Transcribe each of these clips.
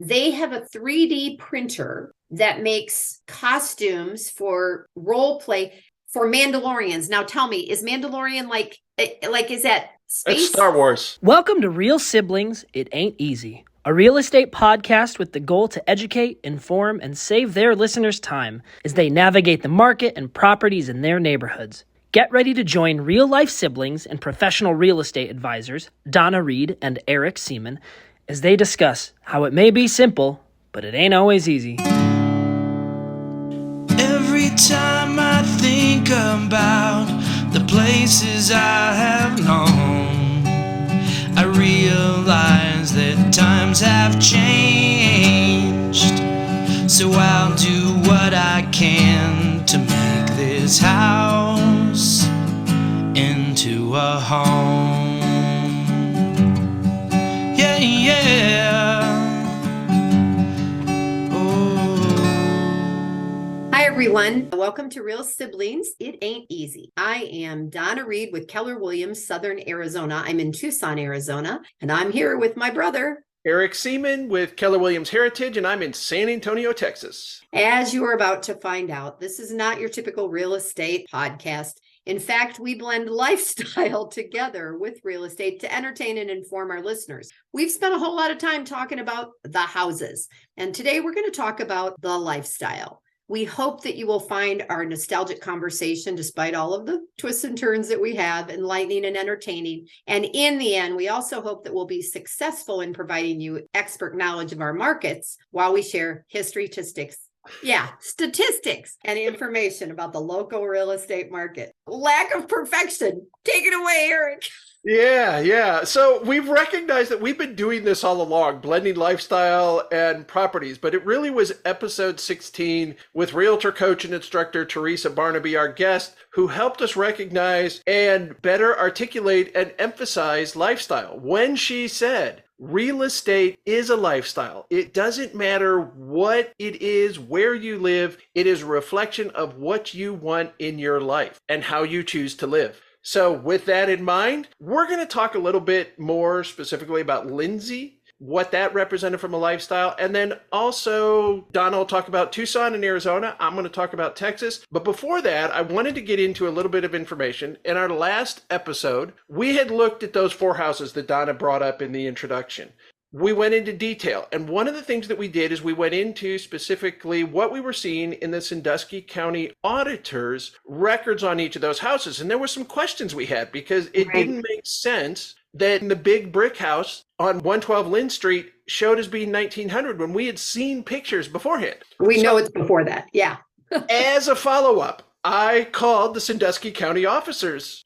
They have a 3D printer that makes costumes for role play for Mandalorians. Now tell me, is Mandalorian like is that space? It's Star Wars. Welcome to Real Siblings, It Ain't Easy, a real estate podcast with the goal to educate, inform, and save their listeners time as they navigate the market and properties in their neighborhoods. Get ready to join real-life siblings and professional real estate advisors, Donna Reed and Eric Seemann, as they discuss how it may be simple, but it ain't always easy. Every time I think about the places I have known, I realize that times have changed. So I'll do what I can to make this house into a home. Yeah, yeah. Hi, everyone. Welcome to Real Siblings. It Ain't Easy. I am Donna Reed with Keller Williams Southern Arizona. I'm in Tucson, Arizona, and I'm here with my brother, Eric Seemann with Keller Williams Heritage, and I'm in San Antonio, Texas. As you are about to find out, this is not your typical real estate podcast. In fact, we blend lifestyle together with real estate to entertain and inform our listeners. We've spent a whole lot of time talking about the houses, and today we're going to talk about the lifestyle. We hope that you will find our nostalgic conversation, despite all of the twists and turns that we have, enlightening and entertaining. And in the end, we also hope that we'll be successful in providing you expert knowledge of our markets while we share statistics and information about the local real estate market. Lack of perfection. Take it away, Eric. Yeah. So we've recognized that we've been doing this all along, blending lifestyle and properties, but it really was episode 16 with realtor, coach, and instructor Teresa Barnaby, our guest, who helped us recognize and better articulate and emphasize lifestyle when she said, real estate is a lifestyle. It doesn't matter what it is, where you live. It is a reflection of what you want in your life and how you choose to live. So with that in mind, we're going to talk a little bit more specifically about Lindsey, what that represented from a lifestyle. And then also Donna will talk about Tucson and Arizona. I'm going to talk about Texas. But before that, I wanted to get into a little bit of information. In our last episode, we had looked at those 4 houses that Donna brought up in the introduction. We went into detail. And one of the things that we did is we went into specifically what we were seeing in the Sandusky County Auditors records on each of those houses. And there were some questions we had because it didn't make sense that the big brick house on 112 Lynn Street showed as being 1900 when we had seen pictures beforehand. We know it's before that. Yeah. As a follow-up, I called the Sandusky County Auditors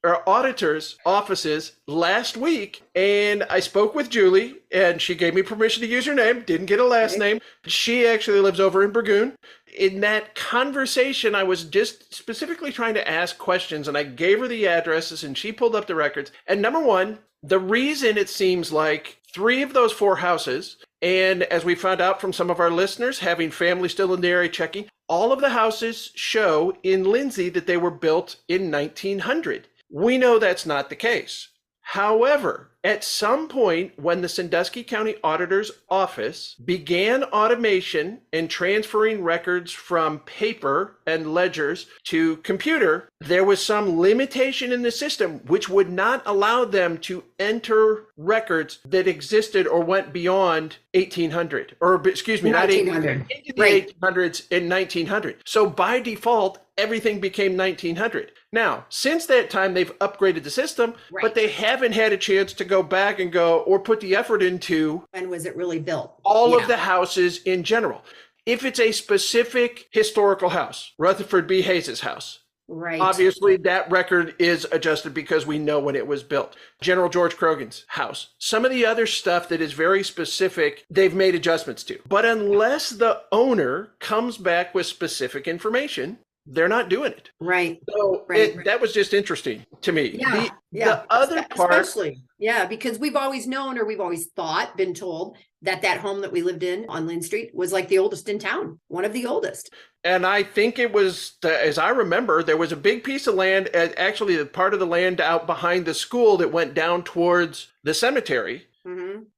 offices last week, and I spoke with Julie, and she gave me permission to use her name, didn't get a last name. She actually lives over in Burgoon. In that conversation, I was just specifically trying to ask questions, and I gave her the addresses, and she pulled up the records. And number one, the reason it seems like 3 of those 4 houses, and as we found out from some of our listeners, having family still in the area checking, all of the houses show in Lindsey that they were built in 1900. We know that's not the case. However, at some point when the Sandusky County Auditor's Office began automation and transferring records from paper and ledgers to computer, there was some limitation in the system which would not allow them to enter records that existed or went beyond 1800, or excuse me, not 1800, into the 1800s in 1900. So by default, everything became 1900. Now, since that time, they've upgraded the system, but they haven't had a chance to go back and go or put the effort into when was it really built? All of the houses in general. If it's a specific historical house, Rutherford B. Hayes' house, obviously that record is adjusted because we know when it was built. General George Croghan's house. Some of the other stuff that is very specific, they've made adjustments to. But unless the owner comes back with specific information, they're not doing it. So that was just interesting to me. The other part, especially, because we've always known, or we've always thought, been told that home that we lived in on Lynn Street was like the oldest in town, one of the oldest. And I think it was, as I remember, there was a big piece of land, actually the part of the land out behind the school that went down towards the cemetery.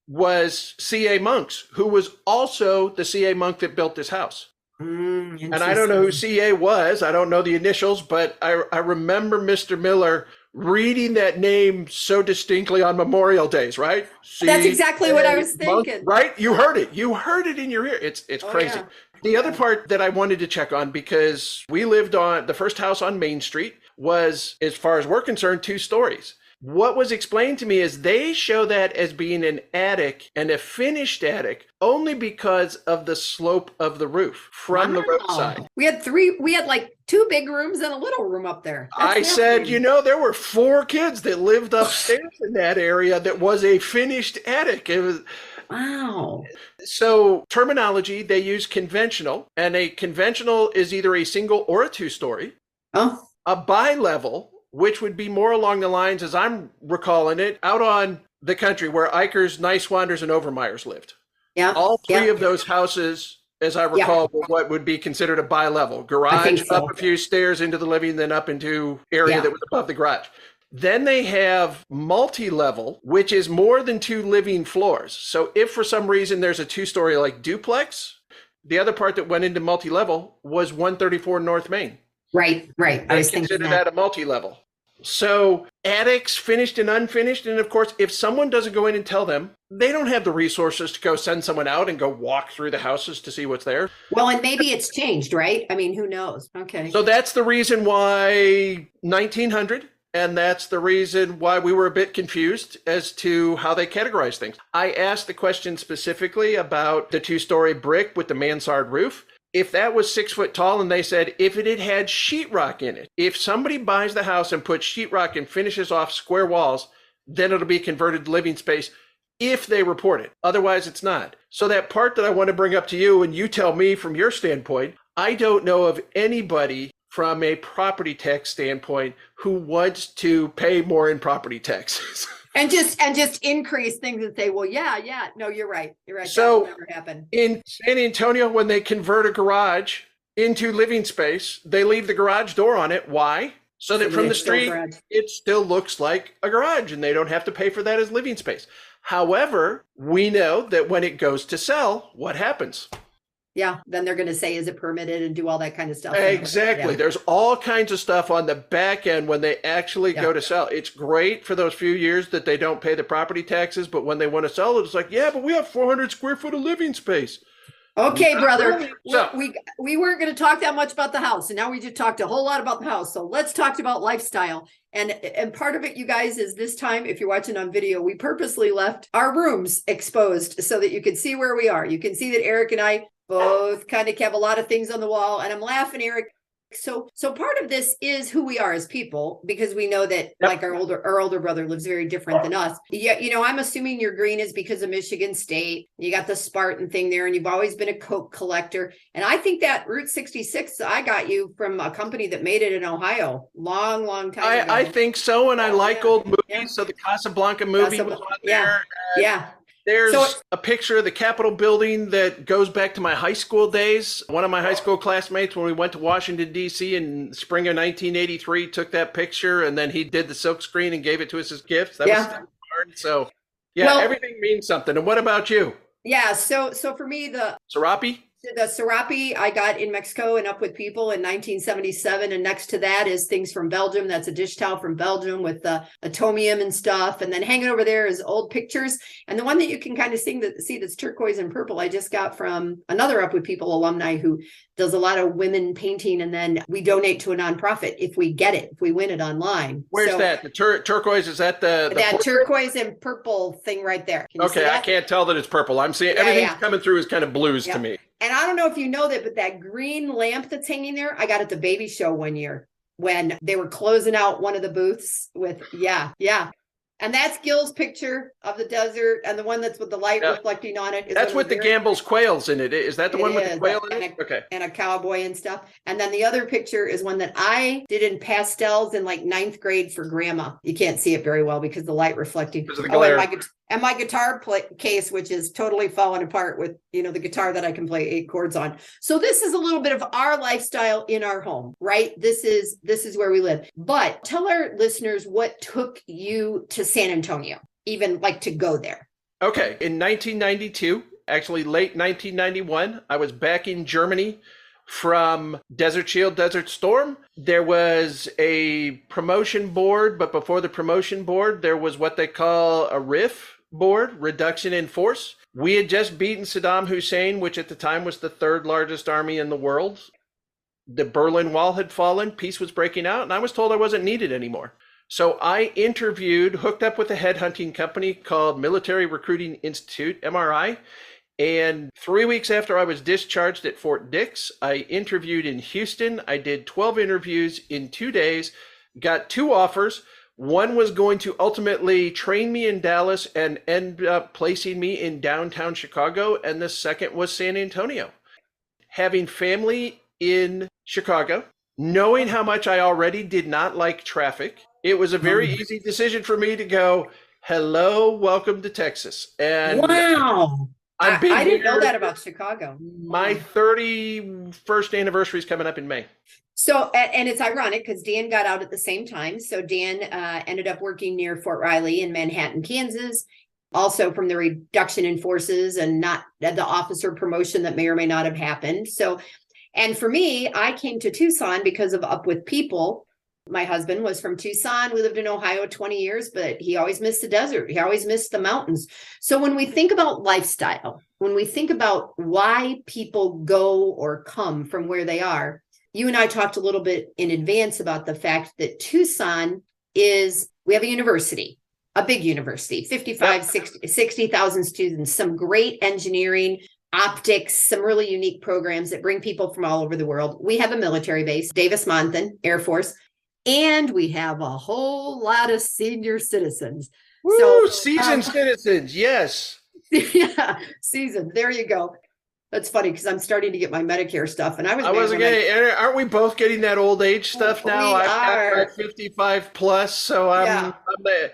was C.A. Monks, who was also the C.A. Monk that built this house. And I don't know who C.A. was. I don't know the initials, but I remember Mr. Miller reading that name so distinctly on Memorial Days, right? That's exactly what I was thinking. Right? You heard it. You heard it in your ear. It's crazy. Yeah. The other part that I wanted to check on, because we lived on the first house on Main Street was, as far as we're concerned, 2 stories. What was explained to me is they show that as being an attic and a finished attic only because of the slope of the roof from the roadside. We had like 2 big rooms and a little room up there. I said, there were 4 kids that lived upstairs in that area that was a finished attic. It was wow. So terminology, they use conventional, and a conventional is either a single or a 2-story. Oh. A bi-level, which would be more along the lines, as I'm recalling it, out on the country where Eichers, Niswanders, and Overmeyers lived. Yeah. All 3 of those houses, as I recall, were what would be considered a bi-level. Garage, up a few stairs into the living, then up into area that was above the garage. Then they have multi-level, which is more than 2 living floors. So if for some reason there's a 2-story like duplex, the other part that went into multi-level was 134 North Main. Right. I was considered that a multi-level. So attics, finished and unfinished. And of course, if someone doesn't go in and tell them, they don't have the resources to go send someone out and go walk through the houses to see what's there. Well, and maybe it's changed, right? I mean, who knows? Okay. So that's the reason why 1900. And that's the reason why we were a bit confused as to how they categorize things. I asked the question specifically about the 2-story brick with the mansard roof. If that was 6 foot tall, and they said if it had sheetrock in it, if somebody buys the house and puts sheetrock and finishes off square walls, then it'll be converted to living space if they report it. Otherwise, it's not. So that part that I want to bring up to you, and you tell me from your standpoint, I don't know of anybody from a property tax standpoint who wants to pay more in property taxes. And just increase things and say, well, yeah. No, you're right. So that will never happen. In San Antonio, when they convert a garage into living space, they leave the garage door on it. Why? So that from the street, it still looks like a garage and they don't have to pay for that as living space. However, we know that when it goes to sell, what happens? Yeah, then they're going to say, is it permitted, and do all that kind of stuff. Exactly. Yeah. There's all kinds of stuff on the back end when they actually go to sell. It's great for those few years that they don't pay the property taxes, but when they want to sell it, it's like, yeah, but we have 400 square foot of living space. Okay, brother. Really. So, we weren't going to talk that much about the house, and now we just talked a whole lot about the house. So let's talk about lifestyle. And part of it, you guys, is this time, if you're watching on video, we purposely left our rooms exposed so that you can see where we are. You can see that Eric and I both kind of have a lot of things on the wall, and I'm laughing, Eric. So part of this is who we are as people, because we know that like our older brother lives very different than us. Yeah, I'm assuming your green is because of Michigan State. You got the Spartan thing there, and you've always been a Coke collector. And I think that Route 66 I got you from a company that made it in Ohio long time ago. I think so, and I like old movies. Yeah. So the Casablanca movie was on there. Yeah. There's a picture of the Capitol building that goes back to my high school days. One of my high school classmates, when we went to Washington, D.C. in spring of 1983, took that picture, and then he did the silk screen and gave it to us as gifts. That was hard. So, everything means something. And what about you? Yeah, so for me, the Serape? The serape I got in Mexico and Up With People in 1977. And next to that is things from Belgium. That's a dish towel from Belgium with the atomium and stuff. And then hanging over there is old pictures. And the one that you can kind of see that's turquoise and purple, I just got from another Up With People alumni who does a lot of women painting. And then we donate to a nonprofit if we get it, if we win it online. Where's that? The turquoise, is that the that turquoise and purple thing right there? Okay, I can't tell that it's purple. I'm seeing everything's coming through is kind of blues to me. And I don't know if you know that, but that green lamp that's hanging there, I got at the baby show one year when they were closing out one of the booths with, And that's Gil's picture of the desert, and the one that's with the light reflecting on it. That's with the Gamble's quails in it. Is that the one with the quail in it? Okay. And a cowboy and stuff. And then the other picture is one that I did in pastels in like 9th grade for grandma. You can't see it very well because the light reflecting. Because of the glare. And my guitar case, which is totally falling apart with, the guitar that I can play 8 chords on. So this is a little bit of our lifestyle in our home, right? This is where we live. But tell our listeners what took you to San Antonio, even like to go there. Okay, in 1992, actually late 1991, I was back in Germany from Desert Shield, Desert Storm. There was a promotion board, but before the promotion board, there was what they call a RIF board, reduction in force. We had just beaten Saddam Hussein, which at the time was the third largest army in the world. The Berlin Wall had fallen, peace was breaking out, and I was told I wasn't needed anymore. So I hooked up with a headhunting company called Military Recruiting Institute, MRI. And 3 weeks after I was discharged at Fort Dix, I interviewed in Houston. I did 12 interviews in 2 days, got 2 offers. One was going to ultimately train me in Dallas and end up placing me in downtown Chicago. And the second was San Antonio. Having family in Chicago, knowing how much I already did not like traffic, it was a very easy decision for me to go, hello, welcome to Texas. And wow. I didn't know that about Chicago. My 31st anniversary is coming up in May. So, and it's ironic because Dan got out at the same time. So Dan ended up working near Fort Riley in Manhattan, Kansas, also from the reduction in forces and not the officer promotion that may or may not have happened. So, and for me, I came to Tucson because of Up With People. My husband was from Tucson. We lived in Ohio 20 years, but he always missed the desert. He always missed the mountains. So when we think about lifestyle, when we think about why people go or come from where they are, you and I talked a little bit in advance about the fact that Tucson we have a university, a big university, 60,000 students, some great engineering, optics, some really unique programs that bring people from all over the world. We have a military base, Davis-Monthan Air Force. And we have a whole lot of senior citizens. Woo, so seasoned citizens, yes. Yeah, seasoned. There you go. That's funny because I'm starting to get my Medicare stuff, and aren't we both getting that old age stuff now? I've got 55 plus, so I'm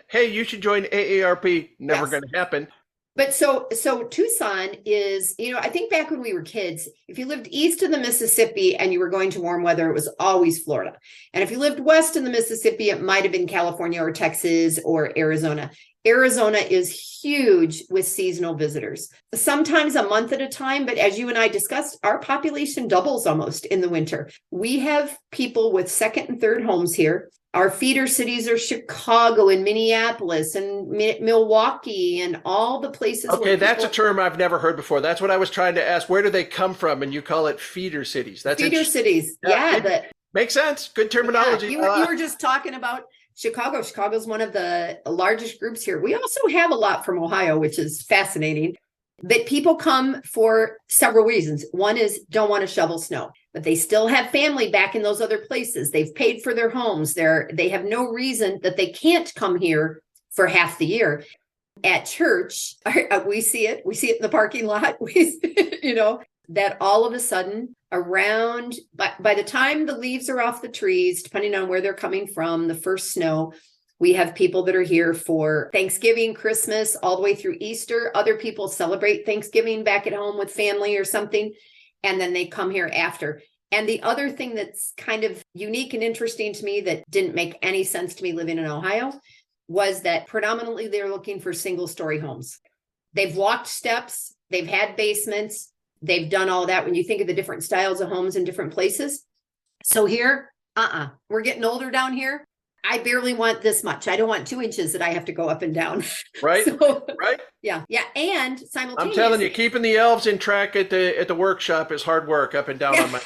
hey, you should join AARP. Never going to happen. But so Tucson is, I think back when we were kids, if you lived east of the Mississippi and you were going to warm weather, it was always Florida. And if you lived west of the Mississippi, it might have been California or Texas or Arizona. Arizona is huge with seasonal visitors, sometimes a month at a time. But as you and I discussed, our population doubles almost in the winter. We have people with second and third homes here. Our feeder cities are Chicago and Minneapolis and Milwaukee and all the places. Okay, that's a term I've never heard before. That's what I was trying to ask. Where do they come from? And you call it feeder cities. That's feeder cities. Yeah. Makes sense. Good terminology. Yeah, you were just talking about Chicago. Chicago's one of the largest groups here. We also have a lot from Ohio, which is fascinating. But people come for several reasons. One is don't want to shovel snow, but they still have family back in those other places. They've paid for their homes. They have no reason that they can't come here for half the year. At church, we see it. We see it in the parking lot. That all of a sudden around, by the time the leaves are off the trees, depending on where they're coming from, the first snow, we have people that are here for Thanksgiving, Christmas, all the way through Easter. Other people celebrate Thanksgiving back at home with family or something, and then they come here after. And the other thing that's kind of unique and interesting to me that didn't make any sense to me living in Ohio was that predominantly they're looking for single-story homes. They've walked steps, they've had basements, they've done all that when you think of the different styles of homes in different places. So here, we're getting older down here. I barely want this much. I don't want 2 inches that I have to go up and down. Right. Right. Yeah. Yeah. And simultaneously, I'm telling you, keeping the elves in track at the workshop is hard work up and down on my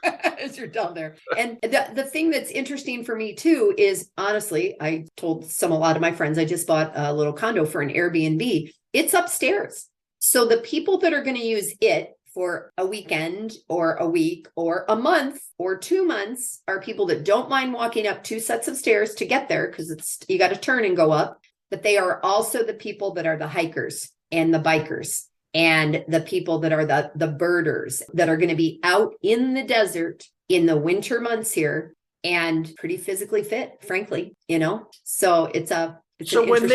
leg. As you're down there. And the thing that's interesting for me too is, honestly, I told a lot of my friends, I just bought a little condo for an Airbnb. It's upstairs. So the people that are going to use it for a weekend or a week or a month or 2 months are people that don't mind walking up 2 sets of stairs to get there because you got to turn and go up. But they are also the people that are the hikers and the bikers and the people that are the birders that are going to be out in the desert in the winter months here and pretty physically fit, frankly, So so when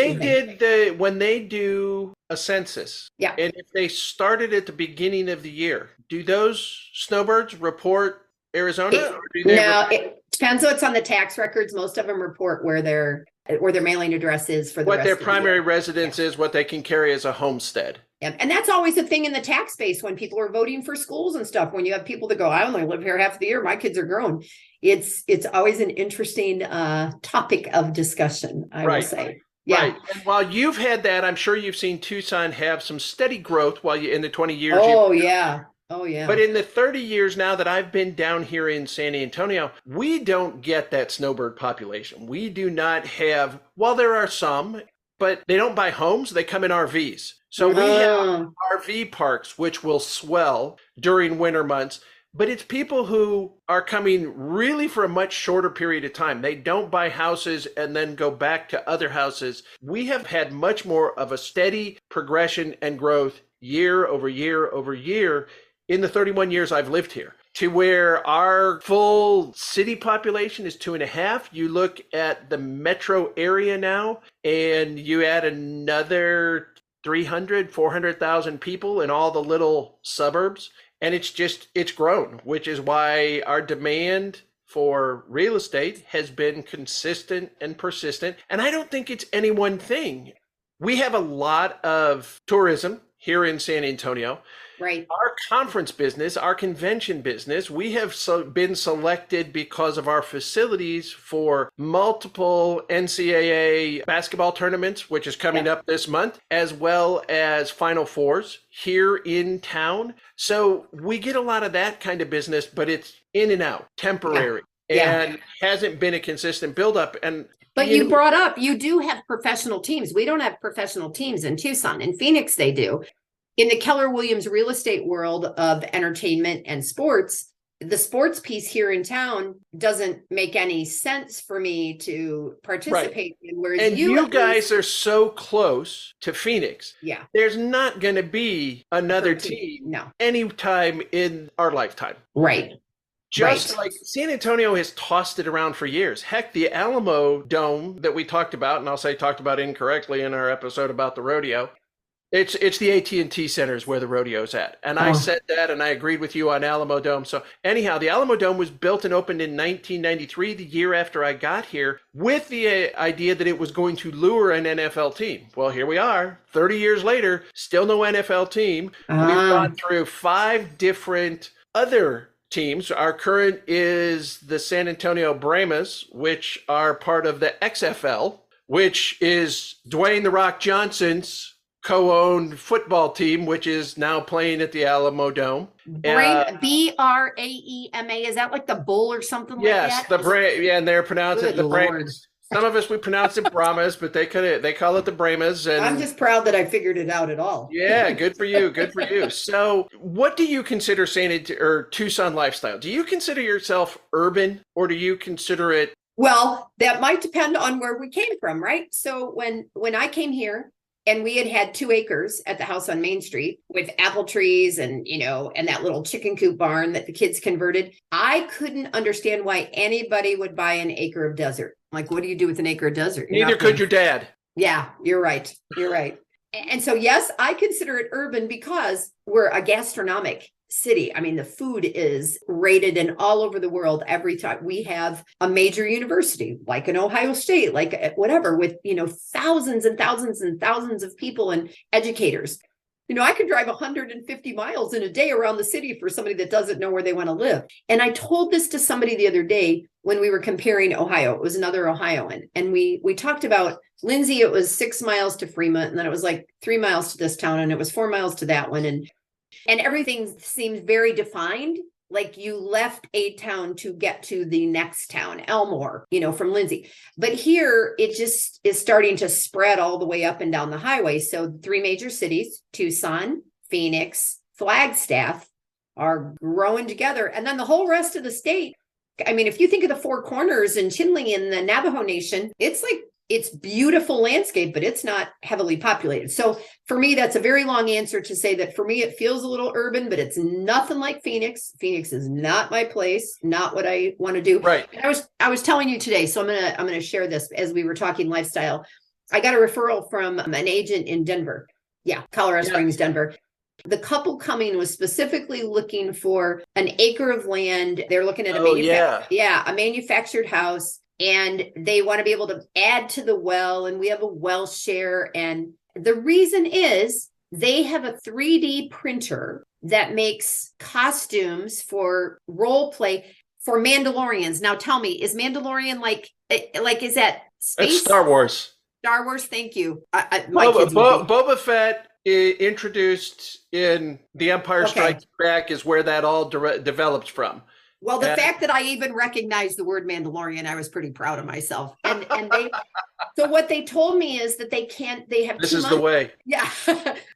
they do a census, yeah, and if they started at the beginning of the year, do those snowbirds report Arizona? No, it depends what's on the tax records. Most of them report where or their mailing address is for the what rest their of the primary year. residence is, what they can carry as a homestead. And that's always a thing in the tax base when people are voting for schools and stuff. When you have people that go, I only live here half the year, my kids are grown. It's always an interesting topic of discussion, I will say. Yeah. Right. And while you've had that, I'm sure you've seen Tucson have some steady growth while you in the 20 years. Oh, yeah. Oh, yeah. But in the 30 years now that I've been down here in San Antonio, we don't get that snowbird population. We do not have, well, there are some, but they don't buy homes. They come in RVs. So we have RV parks, which will swell during winter months. But it's people who are coming really for a much shorter period of time. They don't buy houses and then go back to other houses. We have had much more of a steady progression and growth year over year over year in the 31 years I've lived here, to where our full city population is 2.5. You look at the metro area now, and you add another 300, 400,000 people in all the little suburbs. And it's grown, which is why our demand for real estate has been consistent and persistent. And I don't think it's any one thing. We have a lot of tourism here in San Antonio. Right. Our conference business, our convention business, we have been selected because of our facilities for multiple NCAA basketball tournaments, which is coming up this month, as well as Final Fours here in town. So we get a lot of that kind of business, but it's in and out, temporary, and hasn't been a consistent buildup. But you brought up, you do have professional teams. We don't have professional teams in Tucson. In Phoenix, they do. In the Keller Williams real estate world of entertainment and sports, the sports piece here in town doesn't make any sense for me to participate in. Whereas and you guys are so close to Phoenix. Yeah. There's not going to be another team anytime in our lifetime. Right. Just like San Antonio has tossed it around for years. Heck, the Alamo Dome that we talked about, and I'll say talked about incorrectly in our episode about the rodeo, it's the AT&T Center is where the rodeo's at. And I said that, and I agreed with you on Alamo Dome. So anyhow, the Alamo Dome was built and opened in 1993, the year after I got here, with the idea that it was going to lure an NFL team. Well, here we are, 30 years later, still no NFL team. We've gone through 5 different other teams. Our current is the San Antonio Brahmas, which are part of the XFL, which is Dwayne "The Rock" Johnson's co-owned football team, which is now playing at the Alamo Dome. Braema, is that like the bull or something like that? Yes, and they're pronouncing the Brahmas. Some of us, we pronounce it Brahmas, but they call it the Brahmas. And I'm just proud that I figured it out at all. Yeah, good for you. Good for you. So what do you consider Tucson lifestyle? Do you consider yourself urban, or do you consider it? Well, that might depend on where we came from, right? So when I came here, and we had 2 acres at the house on Main Street with apple trees and that little chicken coop barn that the kids converted. I couldn't understand why anybody would buy an acre of desert. Like, what do you do with an acre of desert? Neither could your dad. Yeah, you're right. You're right. And so, yes, I consider it urban because we're a gastronomic city. I mean, the food is rated in all over the world every time. We have a major university like an Ohio State, like whatever, with, thousands and thousands and thousands of people and educators. I could drive 150 miles in a day around the city for somebody that doesn't know where they want to live. And I told this to somebody the other day when we were comparing Ohio. It was another Ohioan. And we talked about Lindsey. It was 6 miles to Fremont. And then it was like 3 miles to this town. And it was 4 miles to that one. And everything seems very defined, like you left a town to get to the next town, Elmore, from Lindsey. But here, it just is starting to spread all the way up and down the highway. So 3 major cities, Tucson, Phoenix, Flagstaff, are growing together. And then the whole rest of the state, I mean, if you think of the Four Corners and Chinle and the Navajo Nation, it's beautiful landscape, but it's not heavily populated. So for me, that's a very long answer to say that for me, it feels a little urban, but it's nothing like Phoenix. Phoenix is not my place, not what I want to do. Right. I was telling you today, so I'm gonna share this as we were talking lifestyle. I got a referral from an agent in Denver. Yeah, Colorado Springs, Denver. The couple coming was specifically looking for an acre of land. They're looking at a manufactured house. and they want to be able to add to the well, and we have a well share. And the reason is they have a 3D printer that makes costumes for role play for Mandalorians. Now tell me, is Mandalorian like is that space? It's Star Wars. Star Wars, thank you. Boba Fett introduced in The Empire Strikes Back is where that all developed from. Well, the fact that I even recognized the word Mandalorian, I was pretty proud of myself. And they, so what they told me is that they have this is the way. Yeah.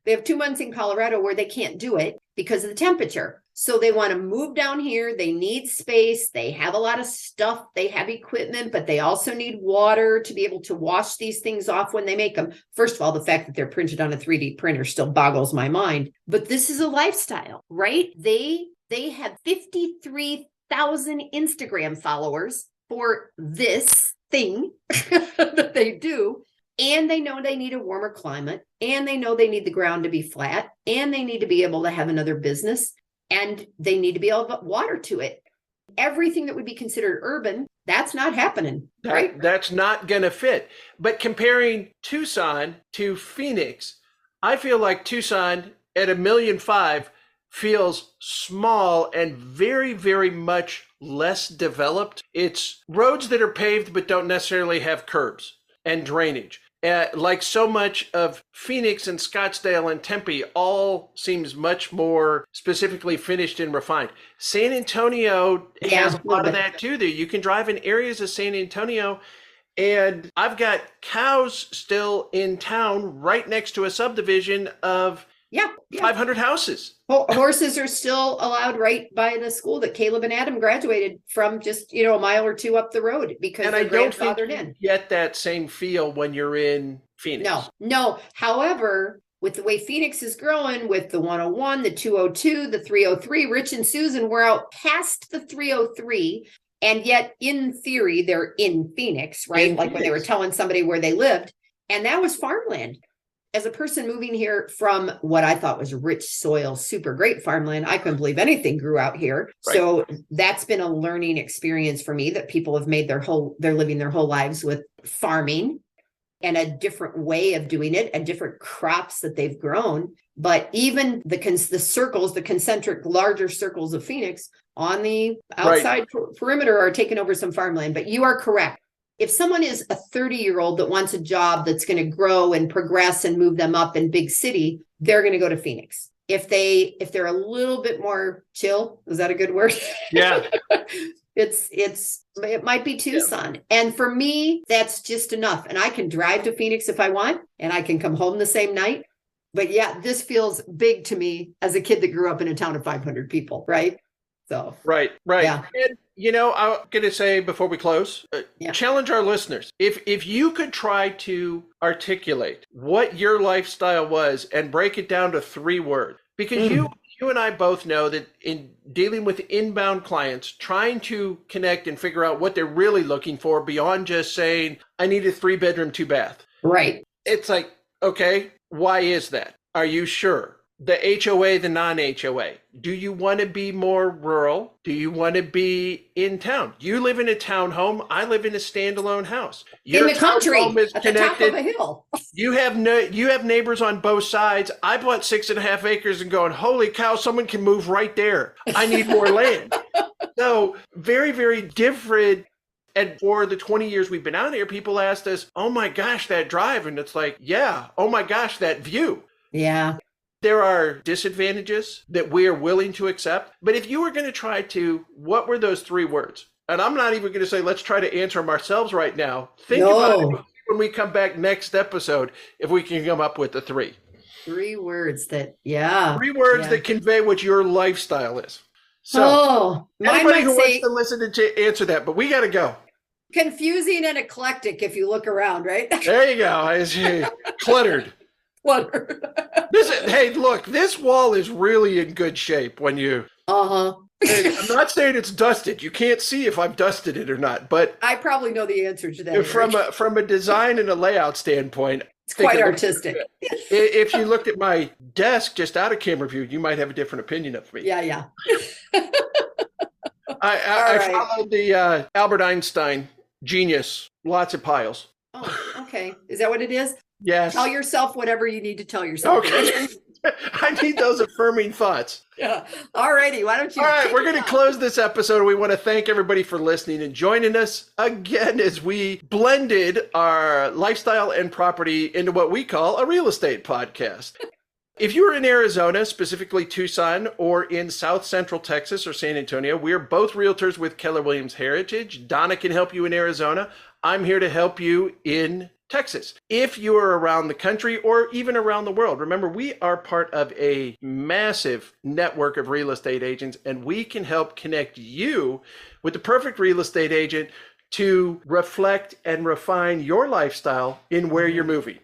They have 2 months in Colorado where they can't do it because of the temperature. So they want to move down here. They need space. They have a lot of stuff. They have equipment, but they also need water to be able to wash these things off when they make them. First of all, the fact that they're printed on a 3D printer still boggles my mind. But this is a lifestyle, right? They have 53,000 Instagram followers for this thing that they do. And they know they need a warmer climate, and they know they need the ground to be flat, and they need to be able to have another business, and they need to be able to put water to it. Everything that would be considered urban, that's not happening, right? That's not going to fit. But comparing Tucson to Phoenix, I feel like Tucson at 1.5 million feels small and very, very much less developed. It's roads that are paved but don't necessarily have curbs and drainage. Like so much of Phoenix and Scottsdale and Tempe all seems much more specifically finished and refined. San Antonio has a lot of that too. There, you can drive in areas of San Antonio, and I've got cows still in town right next to a subdivision of 500 houses. Horses are still allowed right by the school that Caleb and Adam graduated from, just a mile or two up the road, because they're grandfathered in. You get that same feel when you're in Phoenix. No. However, with the way Phoenix is growing, with the 101, the 202, the 303, Rich and Susan, we're out past the 303. And yet, in theory, they're in Phoenix, right? Like when they were telling somebody where they lived. And that was farmland. As a person moving here from what I thought was rich soil, super great farmland, I couldn't believe anything grew out here. Right. So that's been a learning experience for me, that people have made they're living their whole lives with farming and a different way of doing it, and different crops that they've grown. But even the circles, the concentric larger circles of Phoenix on the outside perimeter are taking over some farmland. But you are correct. If someone is a 30-year-old that wants a job that's going to grow and progress and move them up in big city, they're going to go to Phoenix. If they're a little bit more chill, is that a good word? Yeah. It might be Tucson. Yeah. And for me, that's just enough. And I can drive to Phoenix if I want, and I can come home the same night. But yeah, this feels big to me as a kid that grew up in a town of 500 people, right? So right. Yeah. And I'm going to say before we close, challenge our listeners. If you could try to articulate what your lifestyle was and break it down to 3 words, because you and I both know that in dealing with inbound clients, trying to connect and figure out what they're really looking for beyond just saying, I need a 3-bedroom, 2-bath. Right. It's like, okay, why is that? Are you sure? The HOA, the non-HOA. Do you want to be more rural? Do you want to be in town? You live in a townhome. I live in a standalone house. Your in the country, at the top of a hill. You have neighbors on both sides. I bought 6.5 acres and going, holy cow, someone can move right there. I need more land. So very, very different. And for the 20 years we've been out here, people asked us, oh my gosh, that drive. And it's like, yeah, oh my gosh, that view. Yeah. There are disadvantages that we are willing to accept. But if you were going to try to, what were those 3 words? And I'm not even going to say, let's try to answer them ourselves right now. Think about it when we come back next episode, if we can come up with the 3. 3 words that, 3 words that convey what your lifestyle is. So anybody who wants to listen to answer that, but we got to go. Confusing and eclectic if you look around, right? There you go. Cluttered. Hey, look, this wall is really in good shape when you... I'm not saying it's dusted. You can't see if I've dusted it or not, but... I probably know the answer to that. From a design and a layout standpoint... It's quite artistic. If you looked at my desk just out of camera view, you might have a different opinion of me. Yeah. I followed the Albert Einstein Genius. Lots of piles. Oh, okay. Is that what it is? Yes. Tell yourself whatever you need to tell yourself. Okay. I need those affirming thoughts. Yeah. All righty. Why don't you? All right, we're going to close this episode. We want to thank everybody for listening and joining us again as we blended our lifestyle and property into what we call a real estate podcast. If you are in Arizona, specifically Tucson, or in South Central Texas or San Antonio, we are both realtors with Keller Williams Heritage. Donna can help you in Arizona. I'm here to help you in Texas. If you are around the country or even around the world, remember, we are part of a massive network of real estate agents, and we can help connect you with the perfect real estate agent to reflect and refine your lifestyle in where you're moving.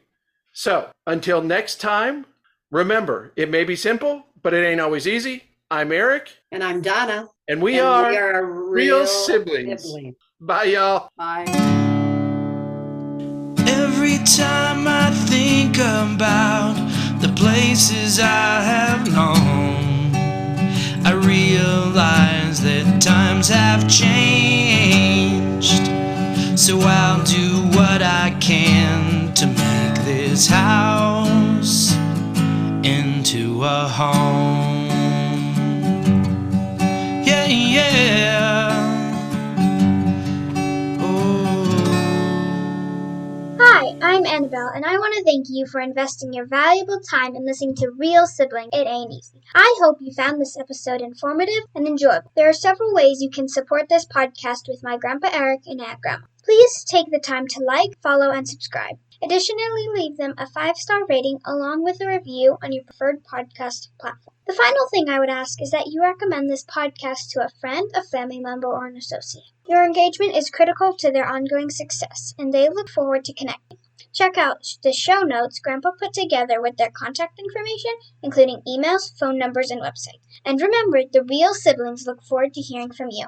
So until next time, remember, it may be simple, but it ain't always easy. I'm Eric. And I'm Donna. And we are real siblings. Bye, y'all. Bye. Every time I think about the places I have known, I realize that times have changed. So I'll do what I can to make this house into a home. Yeah, yeah. Hi, I'm Annabelle, and I want to thank you for investing your valuable time in listening to Real Sibling. It Ain't Easy. I hope you found this episode informative and enjoyable. There are several ways you can support this podcast with my Grandpa Eric and Aunt Grandma. Please take the time to like, follow, and subscribe. Additionally, leave them a 5-star rating along with a review on your preferred podcast platform. The final thing I would ask is that you recommend this podcast to a friend, a family member, or an associate. Your engagement is critical to their ongoing success, and they look forward to connecting. Check out the show notes Grandpa put together with their contact information, including emails, phone numbers, and website. And remember, the real siblings look forward to hearing from you.